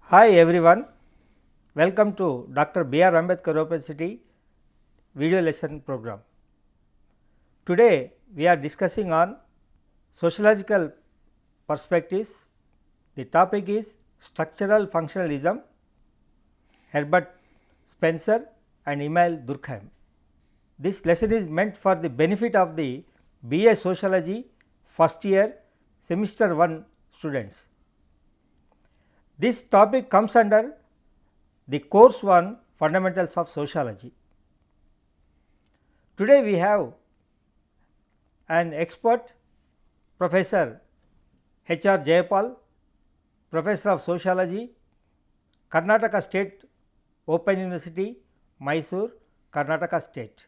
Hi everyone, welcome to Dr. B.R. Ambedkar Open City video lesson program. Today we are discussing on sociological perspectives. The topic is structural functionalism, Herbert Spencer and Emile Durkheim. This lesson is meant for the benefit of the BA Sociology first year semester 1 students. This topic comes under the course 1 fundamentals of sociology. Today we have an expert, Professor H.R. Jayapal, Professor of Sociology, Karnataka State Open University, Mysore, Karnataka State.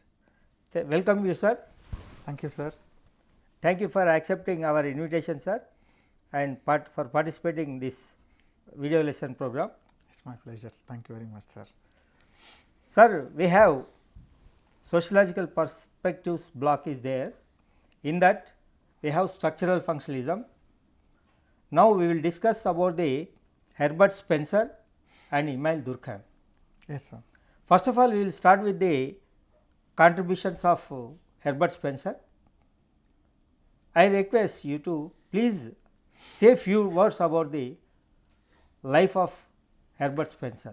Welcome you, sir. Thank you, sir. Thank you for accepting our invitation, sir, and for participating in this video lesson program. It's my pleasure. Thank you very much, sir. Sir, we have sociological perspectives block is there. In that we have structural functionalism. Now we will discuss about the Herbert Spencer and Emile Durkheim. Yes, sir. First of all, we will start with the contributions of Herbert Spencer. I request you to please say few words about the life of Herbert Spencer.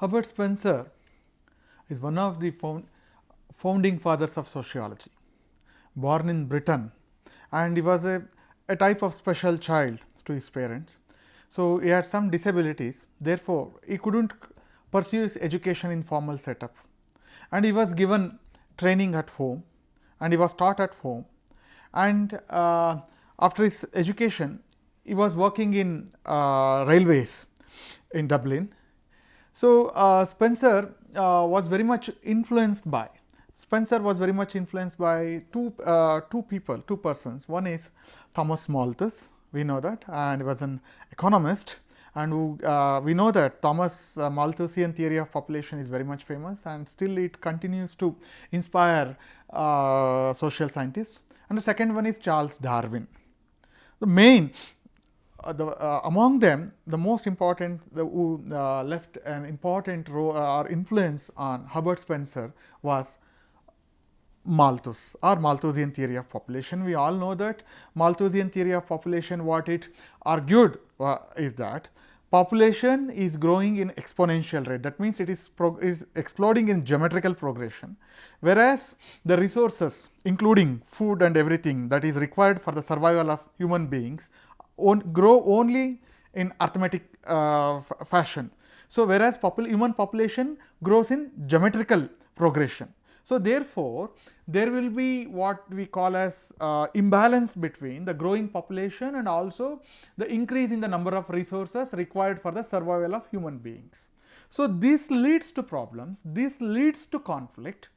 Herbert Spencer is one of the founding fathers of sociology, born in Britain, and he was a type of special child to his parents. So, he had some disabilities, therefore, he could not pursue his education in formal setup, and he was given training at home and he was taught at home, and after his education he was working in railways in Dublin. So, Spencer was very much influenced by two persons. One is Thomas Malthus, we know that, and he was an economist, and we know that Thomas Malthusian theory of population is very much famous, and still it continues to inspire social scientists. And the second one is Charles Darwin. The main among them, the most important who left an important role or influence on Herbert Spencer was Malthus or Malthusian theory of population. We all know that Malthusian theory of population, what it argued is that population is growing in exponential rate. That means it is exploding in geometrical progression, whereas the resources including food and everything that is required for the survival of human beings grow only in arithmetic fashion. So, whereas human population grows in geometrical progression. So, therefore, there will be what we call as imbalance between the growing population and also the increase in the number of resources required for the survival of human beings. So, this leads to problems, this leads to conflict,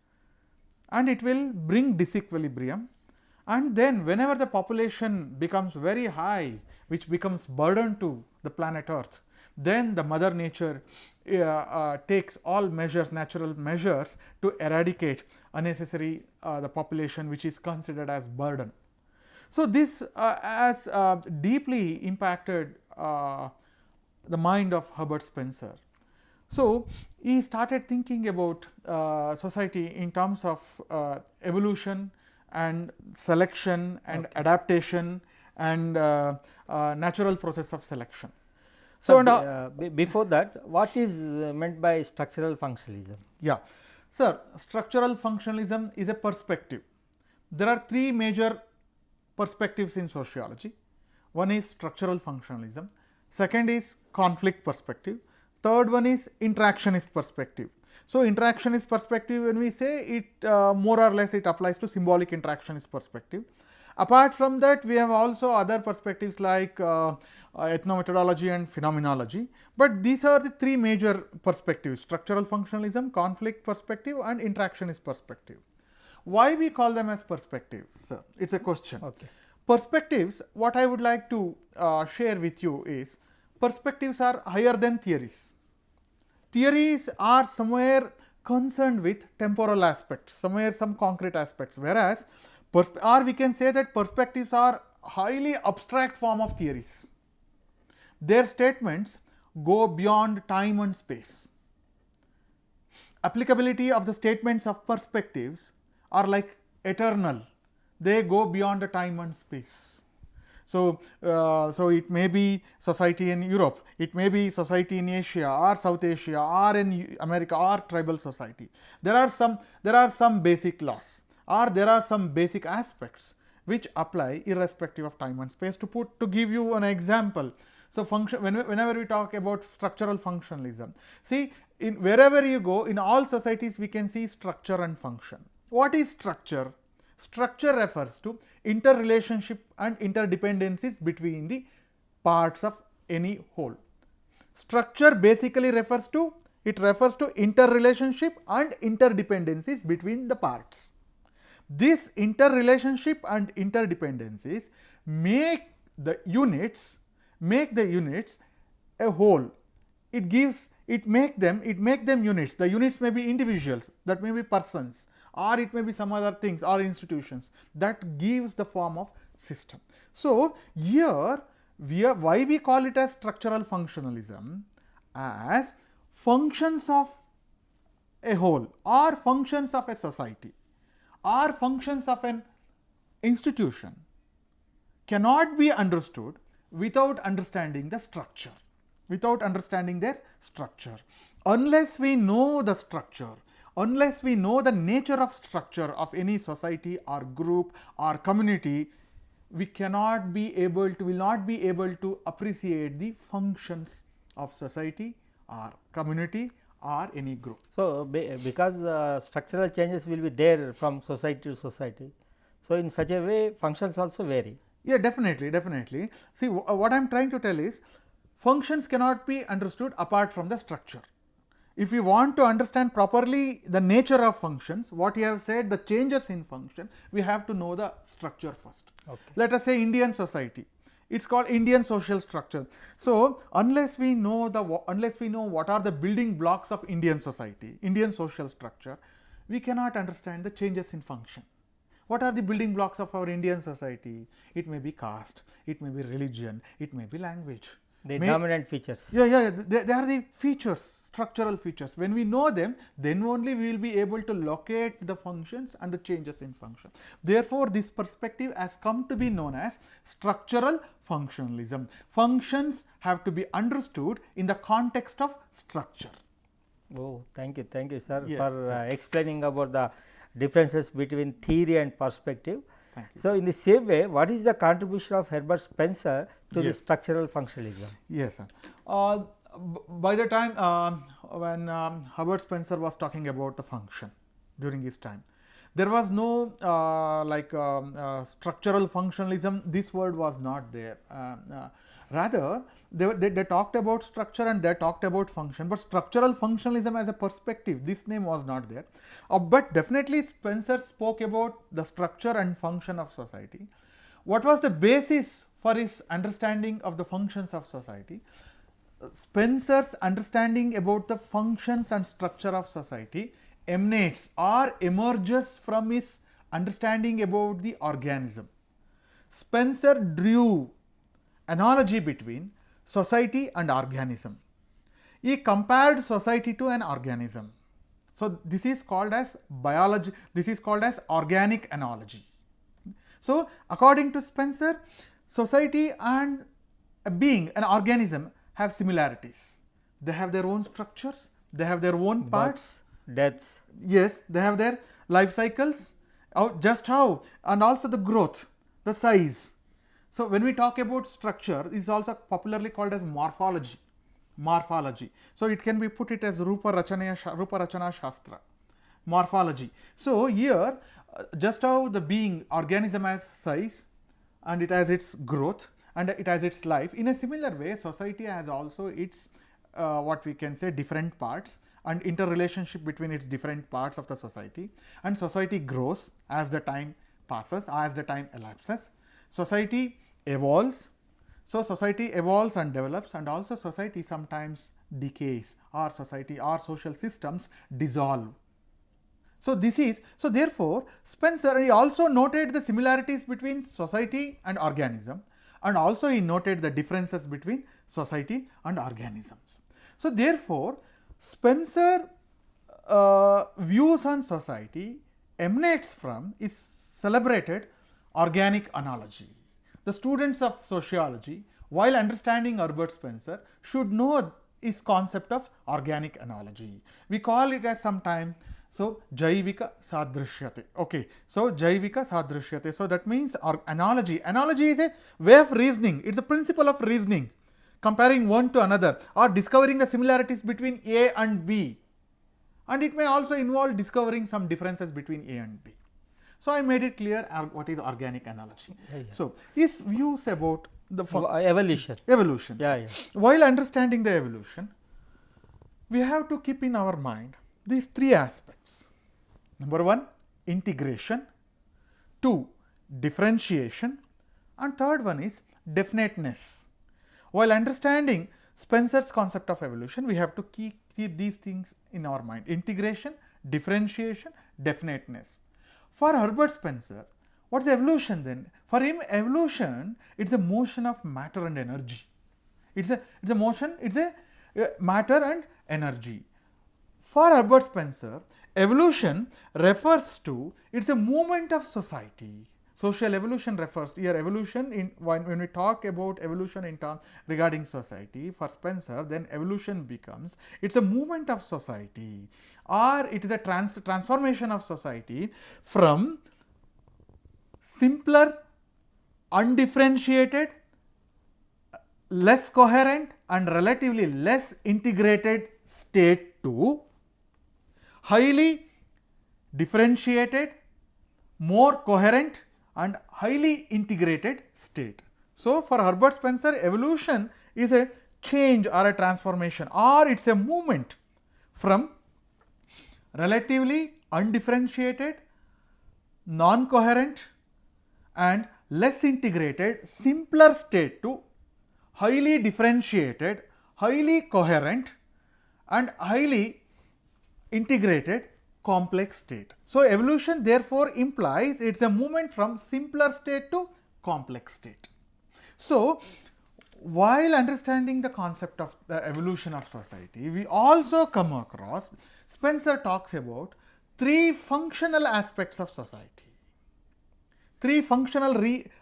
and it will bring disequilibrium. And then whenever the population becomes very high, which becomes burden to the planet Earth, then the mother nature takes all measures, natural measures to eradicate unnecessary the population which is considered as burden. So, this has deeply impacted the mind of Herbert Spencer. So, he started thinking about society in terms of evolution and selection and adaptation and natural process of selection. So, before that, what is meant by structural functionalism? Yeah, sir, structural functionalism is a perspective. There are three major perspectives in sociology. One is structural functionalism, second is conflict perspective, third one is interactionist perspective. So, interactionist perspective, when we say it, more or less it applies to symbolic interactionist perspective. Apart from that, we have also other perspectives like ethnomethodology and phenomenology, but these are the three major perspectives: structural functionalism, conflict perspective and interactionist perspective. Why we call them as perspective, sir? It is a question. Okay. Perspectives, what I would like to share with you is, perspectives are higher than theories. Theories are somewhere concerned with temporal aspects, somewhere some concrete aspects, whereas or we can say that perspectives are highly abstract form of theories. Their statements go beyond time and space. Applicability of the statements of perspectives are like eternal, they go beyond the time and space. So, so it may be society in Europe, it may be society in Asia or South Asia or in America or tribal society. There are some basic laws, or there are some basic aspects which apply irrespective of time and space. To give you an example, so whenever we talk about structural functionalism, see, wherever you go in all societies we can see structure and function. What is structure? Structure refers to interrelationship and interdependencies between the parts of any whole. Structure basically refers to interrelationship and interdependencies between the parts. This interrelationship and interdependencies make the units a whole. It make them units. The units may be individuals, that may be persons, or it may be some other things or institutions, that gives the form of system. So, here why we call it as structural functionalism, as functions of a whole or functions of a society or functions of an institution cannot be understood without understanding the structure, without understanding their structure. Unless we know the structure, unless we know the nature of structure of any society or group or community, we will not be able to appreciate the functions of society or community or any group. So, because structural changes will be there from society to society, so in such a way functions also vary. Yeah, definitely. See, what I am trying to tell is, functions cannot be understood apart from the structure. If we want to understand properly the nature of functions, what you have said, the changes in function, we have to know the structure first. Okay. Let us say Indian society, it is called Indian social structure. So, unless we know what are the building blocks of Indian society, Indian social structure, we cannot understand the changes in function. What are the building blocks of our Indian society? It may be caste, it may be religion, it may be language. The dominant features. Yeah, they are the features, structural features. When we know them, then only we will be able to locate the functions and the changes in function. Therefore, this perspective has come to be known as structural functionalism. Functions have to be understood in the context of structure. Oh, thank you sir, Yeah, for explaining about the differences between theory and perspective. So, in the same way, what is the contribution of Herbert Spencer to the structural functionalism? Yes, sir. By the time when Herbert Spencer was talking about the function during his time, there was no structural functionalism. This word was not there. Rather, they talked about structure and they talked about function, but structural functionalism as a perspective, this name was not there. But definitely Spencer spoke about the structure and function of society. What was the basis for his understanding of the functions of society? Spencer's understanding about the functions and structure of society emanates or emerges from his understanding about the organism. Spencer drew analogy between society and organism. He compared society to an organism. So, this is called as biology, this is called as organic analogy. So, according to Spencer, society and a being, an organism, have similarities. They have their own structures, they have their own parts, deaths. Yes, they have their life cycles, just how, and also the growth, the size. So, when we talk about structure, it is also popularly called as morphology. So, it can be put it as Rupa Rachana Shastra, morphology. So, here just how the being organism has size and it has its growth and it has its life, in a similar way society has also its what we can say different parts and interrelationship between its different parts of the society, and society grows as the time passes, as the time elapses. Society evolves. So, society evolves and develops, and also society sometimes decays, or society or social systems dissolve. So, therefore, Spencer, he also noted the similarities between society and organism, and also he noted the differences between society and organisms. So, therefore, Spencer views on society emanates from is celebrated organic analogy. The students of sociology, while understanding Herbert Spencer, should know his concept of organic analogy. We call it as sometime Jaivika Sadrishyate. Okay, so Jaivika Sadrishyate. So that means analogy. Analogy is a way of reasoning. It's a principle of reasoning, comparing one to another or discovering the similarities between A and B. And it may also involve discovering some differences between A and B. So I made it clear what is organic analogy. So his views about the evolution. While understanding the evolution, we have to keep in our mind these three aspects. Number one, integration. Two, differentiation. And third one is definiteness. While understanding Spencer's concept of evolution, we have to keep these things in our mind: integration, differentiation, definiteness. For Herbert Spencer, what is evolution then? For him, evolution, it's a motion of matter and energy. It's a motion, it's a matter and energy. For Herbert Spencer, evolution refers to, it's a movement of society. Social evolution refers to, here evolution, when we talk about evolution in terms regarding society, for Spencer, then evolution becomes, it's a movement of society, or it is a transformation of society from simpler, undifferentiated, less coherent and relatively less integrated state to highly differentiated, more coherent and highly integrated state. So, for Herbert Spencer, evolution is a change or a transformation, or it is a movement from relatively undifferentiated, non-coherent and less integrated, simpler state to highly differentiated, highly coherent and highly integrated complex state. So, evolution therefore implies it is a movement from simpler state to complex state. So, while understanding the concept of the evolution of society, we also come across, Spencer talks about three functional aspects of society, three functional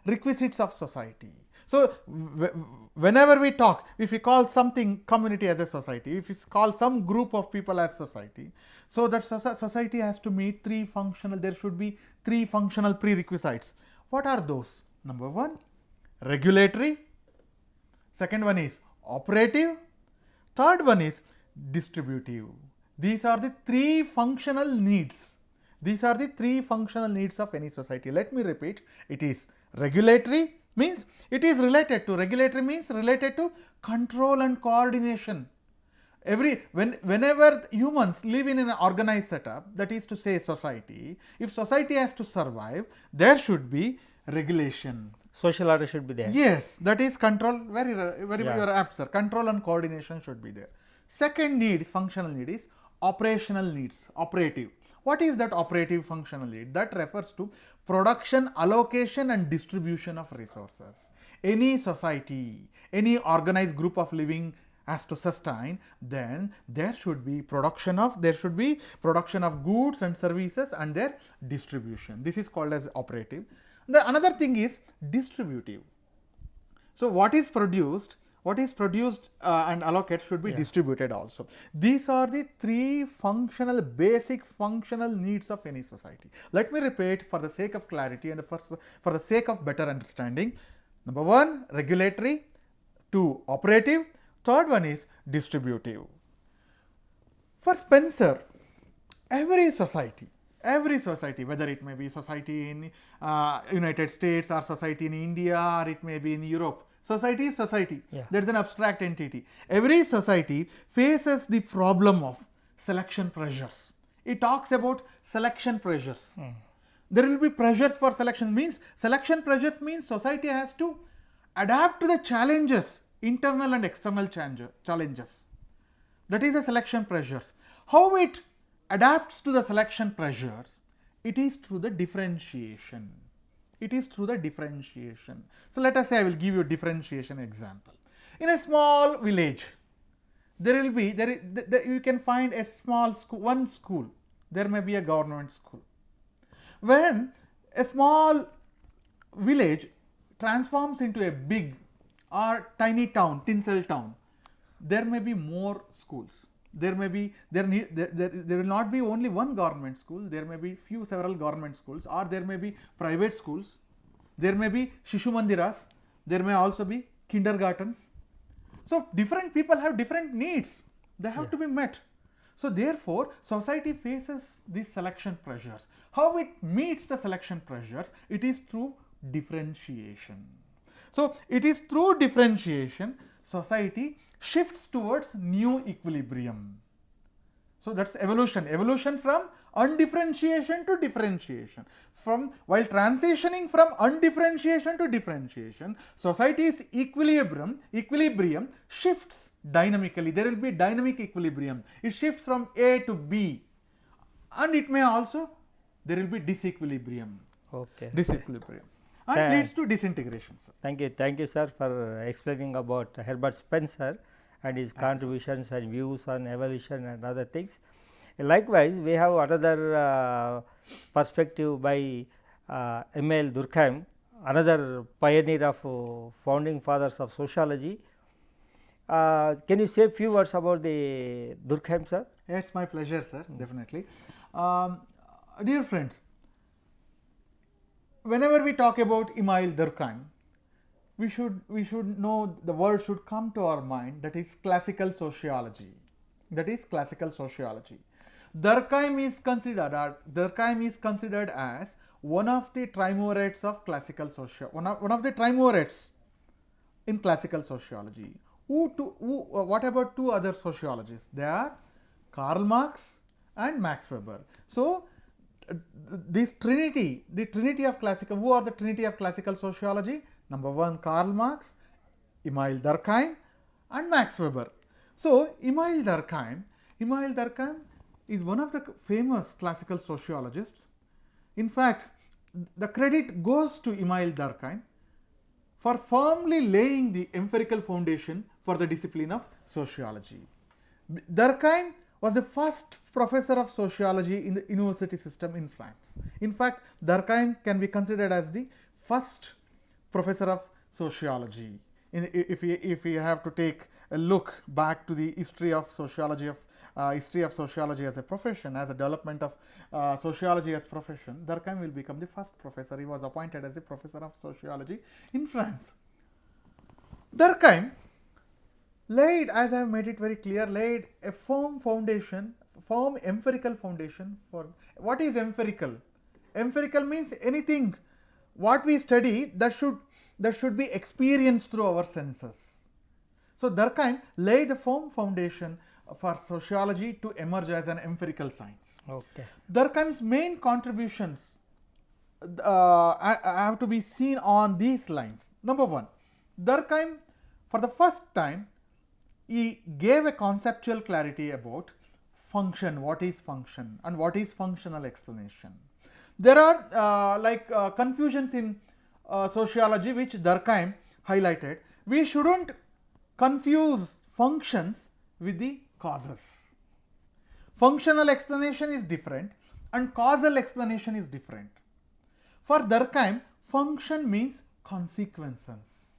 requisites of society. So, whenever we talk, if we call something community as a society, if we call some group of people as society, so that society has to meet three functional, there should be three functional prerequisites. What are those? Number one, regulatory. Second one is operative. Third one is distributive. These are the three functional needs. These are the three functional needs of any society. Let me repeat. It is regulatory, means it is related to, regulatory means related to control and coordination. Whenever humans live in an organized setup, that is to say society, if society has to survive, there should be regulation. Social order should be there. Yes, that is control, very you are apt, sir. Control and coordination should be there. Second need, functional need, is operational needs, operative. What is that operative functional need? That refers to production, allocation and distribution of resources. Any society, any organized group of living has to sustain, then there should be production of goods and services and their distribution. This is called as operative. The another thing is distributive. So, what is produced and allocated should be distributed also. These are the three basic functional needs of any society. Let me repeat for the sake of clarity and for the sake of better understanding. Number one, regulatory. Two, operative. Third one is distributive. For Spencer, every society, whether it may be society in United States or society in India or it may be in Europe, society is society. That is an abstract entity. Every society faces the problem of selection pressures. It talks about selection pressures. There will be pressures for selection means society has to adapt to the challenges, internal and external challenges. That is a selection pressures. How it adapts to the selection pressures? It is through the differentiation. It is through the differentiation. So, let us say I will give you a differentiation example. In a small village, there will be, you can find a small school, one school, there may be a government school. When a small village transforms into a big or tiny town, tinsel town, there may be more schools. There will not be only one government school, there may be several government schools, or there may be private schools, there may be Shishu Mandiras, there may also be kindergartens. So, different people have different needs, they have to be met. So, therefore, society faces these selection pressures. How it meets the selection pressures? It is through differentiation. So, it is through differentiation society shifts towards new equilibrium. So, that is evolution from undifferentiation to differentiation. While transitioning from undifferentiation to differentiation, society's equilibrium shifts dynamically. There will be dynamic equilibrium. It shifts from A to B, and it may also, there will be disequilibrium. Okay. Disequilibrium. And leads to disintegration. Sir. Thank you, sir, for explaining about Herbert Spencer and his contributions and views on evolution and other things. Likewise, we have another perspective by Emile Durkheim, another pioneer of founding fathers of sociology. Can you say a few words about the Durkheim, sir? It's my pleasure, sir, definitely. Dear friends, whenever we talk about Emile Durkheim, we should know, the word should come to our mind, that is classical sociology. Durkheim is considered as one of the triumvirates of classical sociology, one of the triumvirates in classical sociology. What about two other sociologists? They are Karl Marx and Max Weber. So, this trinity, the trinity of classical, who are the trinity of classical sociology? Number one, Karl Marx, Emile Durkheim and Max Weber. So, Emile Durkheim is one of the famous classical sociologists. In fact, the credit goes to Emile Durkheim for firmly laying the empirical foundation for the discipline of sociology. Durkheim was the first professor of sociology in the university system in France. In fact, Durkheim can be considered as the first professor of sociology. If we have to take a look back to the history of sociology as a profession, as a development of sociology as profession, Durkheim will become the first professor. He was appointed as a professor of sociology in France. Durkheim laid, as I have made it very clear, laid a firm empirical foundation for what is empirical. Empirical means anything what we study that should be experienced through our senses. So, Durkheim laid a firm foundation for sociology to emerge as an empirical science. Okay. Durkheim's main contributions have to be seen on these lines. Number one, Durkheim, for the first time, he gave a conceptual clarity about function, what is function and what is functional explanation. There are confusions in sociology which Durkheim highlighted. We shouldn't confuse functions with the causes. Functional explanation is different and causal explanation is different. For Durkheim, function means consequences.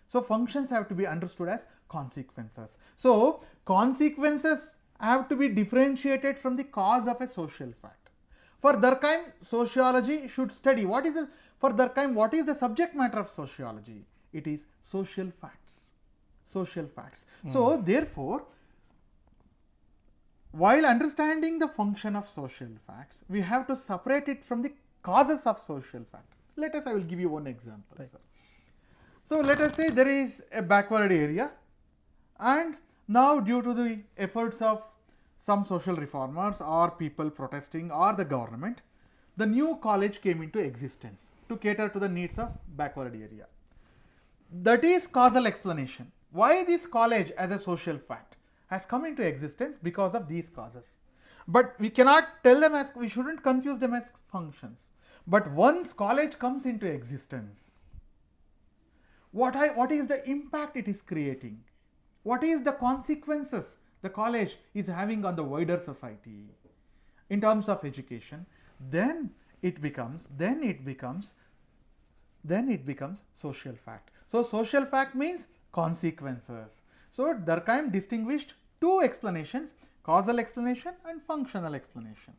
So, functions have to be understood as consequences. So, consequences have to be differentiated from the cause of a social fact. For Durkheim, sociology should study what is the subject matter of sociology? It is social facts. So, therefore, while understanding the function of social facts, we have to separate it from the causes of social fact. I will give you one example. Right. So, let us say there is a backward area, and now due to the efforts of some social reformers or people protesting or the government, the new college came into existence to cater to the needs of backward area. That is causal explanation. Why this college as a social fact has come into existence? Because of these causes. But we cannot tell them as, we shouldn't confuse them as functions. But once college comes into existence, what is the impact it is creating? What is the consequences the college is having on the wider society in terms of education? Then it becomes social fact. So social fact means consequences. So Durkheim distinguished two explanations, causal explanation and functional explanation.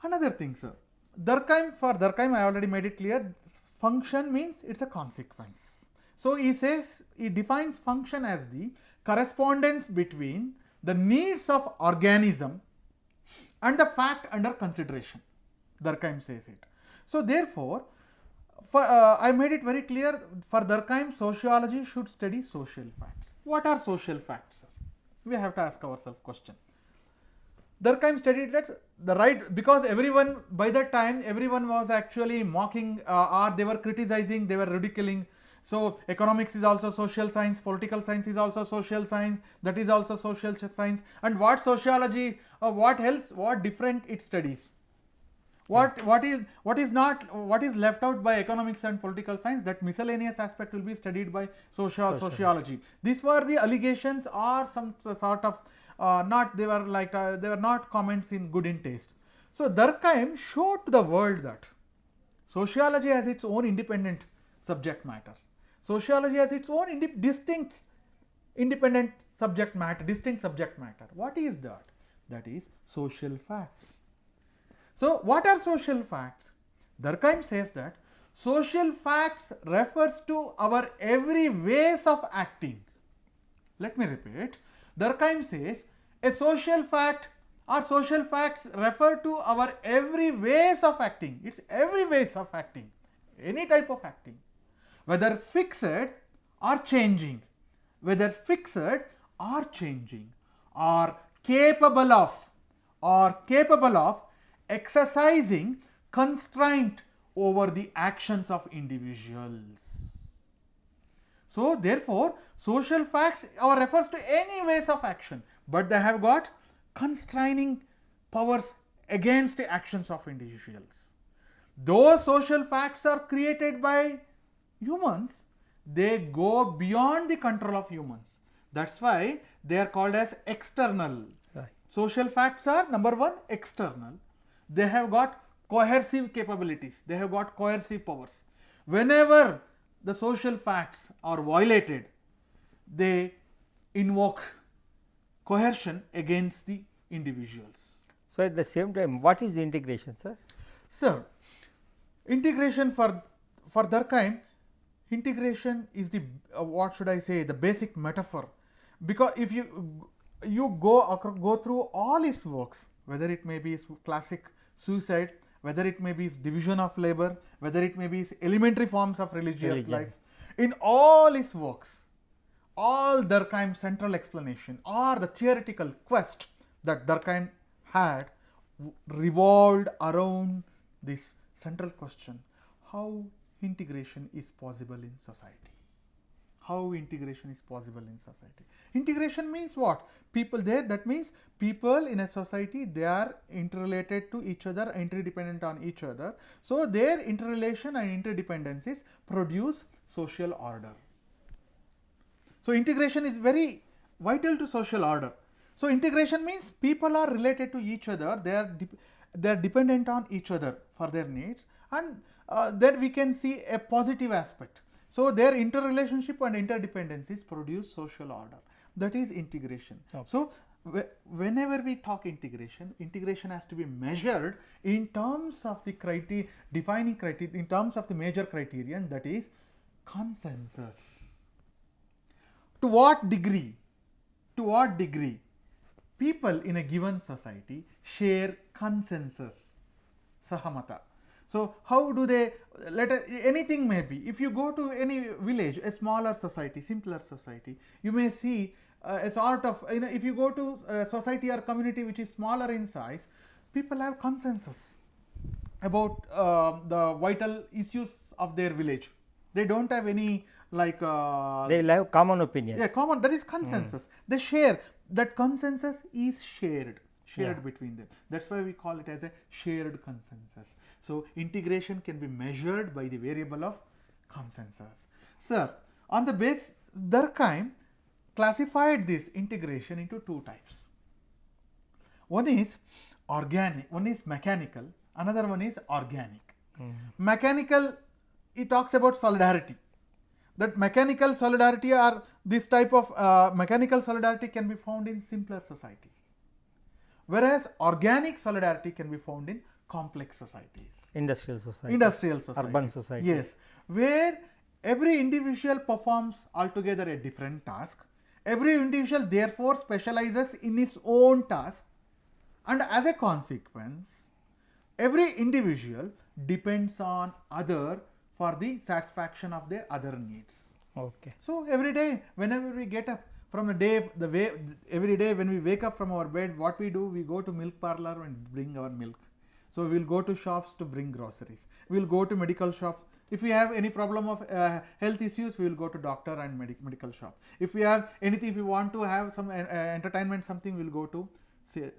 Another thing, sir, for Durkheim I already made it clear, function means it's a consequence. So he defines function as the correspondence between the needs of organism and the fact under consideration. Durkheim says it. So therefore, I made it very clear, for Durkheim, sociology should study social facts. What are social facts, sir? We have to ask ourselves question. Durkheim studied that because everyone, by that time, everyone was actually mocking or they were criticizing, they were ridiculing. So economics is also social science, political science is also social science, that is also social science. And what sociology, what else, what different it studies? What is left out by economics and political science? That miscellaneous aspect will be studied by sociology. These were the allegations or some sort of they were not comments in good in taste. So Durkheim showed to the world that sociology has its own independent subject matter. Sociology has its own distinct subject matter. What is that? That is social facts. So what are social facts? Durkheim says that social facts refers to our every ways of acting. Let me repeat. Durkheim says a social fact or social facts refer to our every ways of acting. It's every ways of acting, any type of acting, whether fixed or changing, or capable of exercising constraint over the actions of individuals. So therefore, social facts refers to any ways of action, but they have got constraining powers against the actions of individuals. Those social facts are created by humans, they go beyond the control of humans. That's why they are called as external. Right. Social facts are, number one, external. They have got coercive capabilities, they have got coercive powers. Whenever the social facts are violated, they invoke coercion against the individuals. So at the same time, what is the integration, sir? Sir, integration for Durkheim, integration is the the basic metaphor, because if you go through all his works, whether it may be his classic suicide, whether it may be his division of labor, whether it may be his elementary forms of religious life, in all his works, all Durkheim's central explanation or the theoretical quest that Durkheim had revolved around this central question: how integration is possible in society. How integration is possible in society. Integration means what? That means people in a society, they are interrelated to each other, interdependent on each other. So their interrelation and interdependencies produce social order. So integration is very vital to social order. So integration means people are related to each other, they are dependent on each other for their needs, and then we can see a positive aspect. So their interrelationship and interdependencies produce social order. That is integration. Okay. So whenever we talk integration has to be measured in terms of the defining criteria, in terms of the major criterion, that is consensus. To what degree people in a given society share consensus, sahamata. So how do they, anything may be, if you go to any village, a smaller society, simpler society, you may see a sort of, if you go to a society or community which is smaller in size, people have consensus about the vital issues of their village. They don't have any they have common opinion. Yeah, common, that is consensus. They share, that consensus is shared. shared between them. That's why we call it as a shared consensus. So integration can be measured by the variable of consensus. Sir, on the base, Durkheim classified this integration into two types. One is organic, one is mechanical, another one is organic. Mechanical, he talks about solidarity. That mechanical solidarity or this type of mechanical solidarity can be found in simpler societies, whereas organic solidarity can be found in complex societies. Industrial society. Industrial society. Urban society. Yes, where every individual performs altogether a different task. Every individual therefore specializes in his own task, and as a consequence, every individual depends on other for the satisfaction of their other needs. Okay. So every day, whenever we get up from the day, every day when we wake up from our bed, what we do, we go to milk parlor and bring our milk. So we will go to shops to bring groceries. We will go to medical shops. If we have any problem of health issues, we will go to doctor and medical shop. If we have anything, if we want to have some entertainment, something, we will go to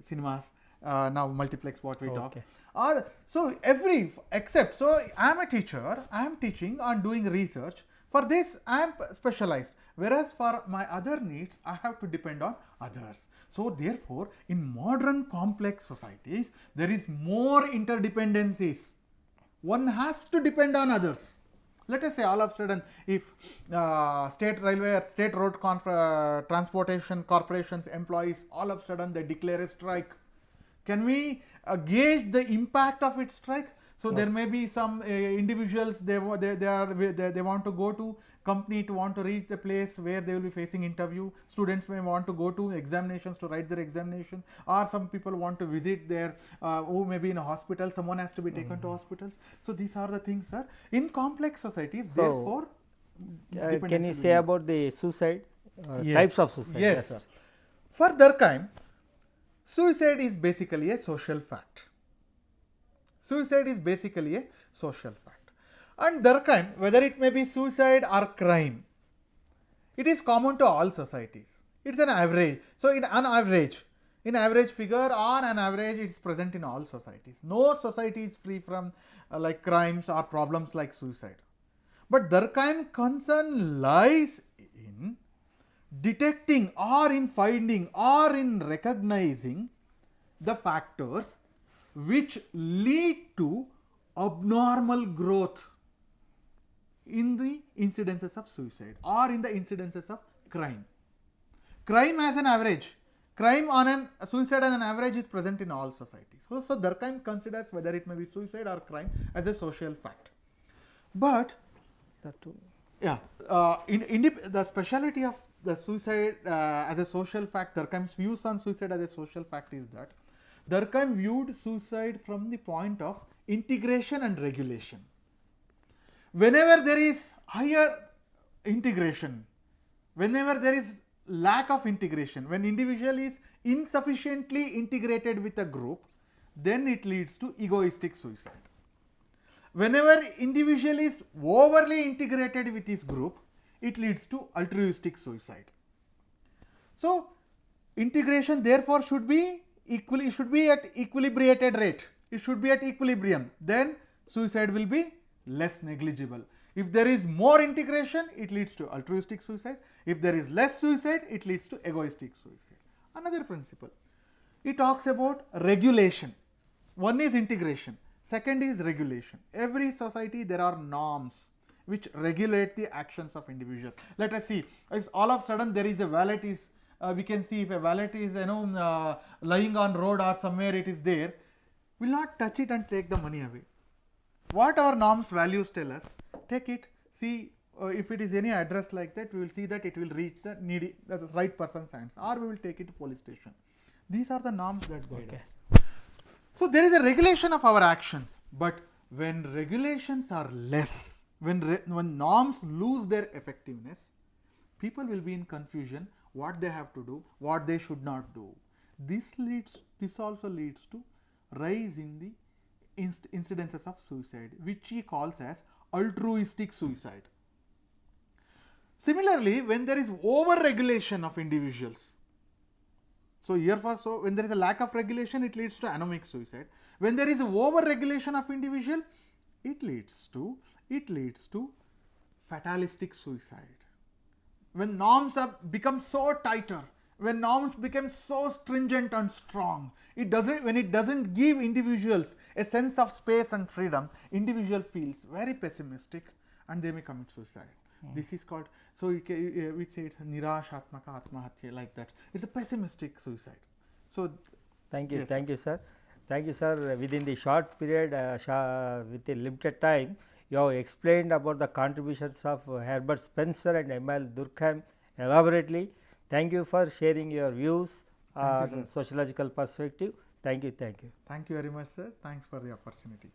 cinemas. Now multiplex, what we talk. Or so every except, so I am a teacher, I am teaching and doing research. For this I am specialized, whereas for my other needs I have to depend on others. So therefore, in modern complex societies there is more interdependencies. One has to depend on others. Let us say all of a sudden, if state railway or state road transportation corporations employees all of a sudden they declare a strike, can we gauge the impact of its strike? So there may be some individuals, they want to go to company to want to reach the place where they will be facing interview. Students may want to go to examinations to write their examination, or some people want to visit their who may be in a hospital, someone has to be taken to hospitals. So these are the things, sir. In complex societies, So, therefore, can you say about the suicide, Yes. types of suicide? Yes, sir. For Durkheim, suicide is basically a social fact. Suicide is basically a social fact. And Durkheim, whether it may be suicide or crime, it is common to all societies. It is an average. So, in average figure, on an average, it is present in all societies. No society is free from like crimes or problems like suicide. But Durkheim's concern lies in detecting or in finding or in recognizing the factors which lead to abnormal growth in the incidences of suicide or in the incidences of crime. Crime as an average, suicide as an average is present in all societies. So Durkheim considers whether it may be suicide or crime as a social fact. But the speciality of the suicide as a social fact, Durkheim's views on suicide as a social fact is that Durkheim viewed suicide from the point of integration and regulation. Whenever there is higher integration, whenever there is lack of integration, when individual is insufficiently integrated with a group, then it leads to egoistic suicide. Whenever individual is overly integrated with his group, it leads to altruistic suicide. So integration therefore should be at equilibrated rate. It should be at equilibrium. Then suicide will be less negligible. If there is more integration, it leads to altruistic suicide. If there is less suicide, it leads to egoistic suicide. Another principle, he talks about regulation. One is integration, second is regulation. Every society there are norms which regulate the actions of individuals. Let us see, if all of a sudden there is a valet is, we can see if a valet is lying on road or somewhere it is there, we will not touch it and take the money away. What our norms values tell us, take it, see if it is any address like that, we will see that it will reach the needy, the right person's hands, or we will take it to police station. These are the norms that guide us. So there is a regulation of our actions, but when regulations are less, when norms lose their effectiveness, people will be in confusion what they have to do, what they should not do. This also leads to rise in the incidences of suicide, which he calls as altruistic suicide. Similarly, when there is over regulation of individuals, So, when there is a lack of regulation, it leads to anomic suicide. When there is over regulation of individual, it leads to fatalistic suicide. When norms have become so tighter, when norms become so stringent and strong, when it doesn't give individuals a sense of space and freedom, individual feels very pessimistic and they may commit suicide. This is called, so we say it's nirashatmaka atmahatya, like that. It's a pessimistic suicide. So thank you, yes, thank you, sir. Thank you, sir. Within the short period, with a limited time, you have explained about the contributions of Herbert Spencer and Emile Durkheim elaborately. Thank you for sharing your views on sociological perspective. Thank you, thank you. Thank you very much, sir. Thanks for the opportunity.